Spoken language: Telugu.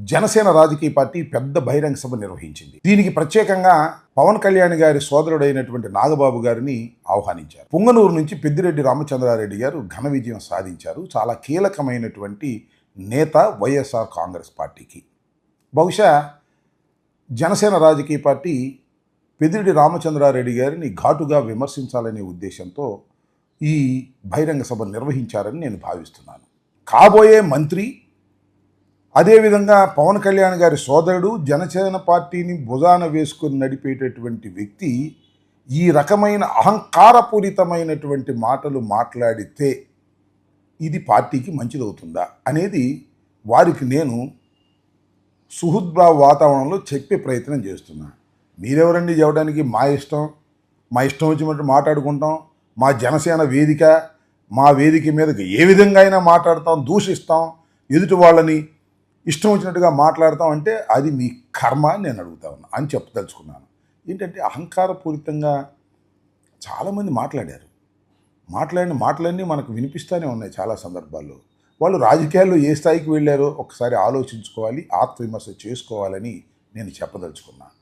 జనసేన రాజకీయ పార్టీ పెద్ద బహిరంగ సభ నిర్వహించింది. దీనికి ప్రత్యేకంగా పవన్ కళ్యాణ్ గారి సోదరుడైనటువంటి నాగబాబు గారిని ఆహ్వానించారు. పుంగనూరు నుంచి పెద్దిరెడ్డి రామచంద్రారెడ్డి గారు ఘన విజయం సాధించారు. చాలా కీలకమైనటువంటి నేత వైఎస్ఆర్ కాంగ్రెస్ పార్టీకి. బహుశా జనసేన రాజకీయ పార్టీ పెద్దిరెడ్డి రామచంద్రారెడ్డి గారిని ఘాటుగా విమర్శించాలనే ఉద్దేశంతో ఈ బహిరంగ సభ నిర్వహించారని నేను భావిస్తున్నాను. కాబోయే మంత్రి, అదేవిధంగా పవన్ కళ్యాణ్ గారి సోదరుడు, జనసేన పార్టీని భుజాన వేసుకొని నడిపేటటువంటి వ్యక్తి ఈ రకమైన అహంకారపూరితమైనటువంటి మాటలు మాట్లాడితే ఇది పార్టీకి మంచిదవుతుందా అనేది వారికి నేను సుహృద్భావ వాతావరణంలో చెప్పే ప్రయత్నం చేస్తున్నాను. మీరెవరండి చెప్పడానికి? మా ఇష్టం వచ్చినట్టు మాట్లాడుకుంటాం. మా జనసేన వేదిక, మా వేదిక మీదకి ఏ విధంగా అయినా మాట్లాడతాం, దూషిస్తాం, ఎదుటి వాళ్ళని ఇష్టం వచ్చినట్టుగా మాట్లాడతాం అంటే అది మీ కర్మ అని నేను అడుగుతా ఉన్నా అని చెప్పదలుచుకున్నాను. ఏంటంటే అహంకారపూరితంగా చాలామంది మాట్లాడిన మాటలన్నీ మనకు వినిపిస్తూనే ఉన్నాయి. చాలా సందర్భాల్లో వాళ్ళు రాజకీయాల్లో ఏ స్థాయికి వెళ్ళారో ఒకసారి ఆలోచించుకోవాలి, ఆత్మవిమర్శ చేసుకోవాలని నేను చెప్పదలుచుకున్నాను.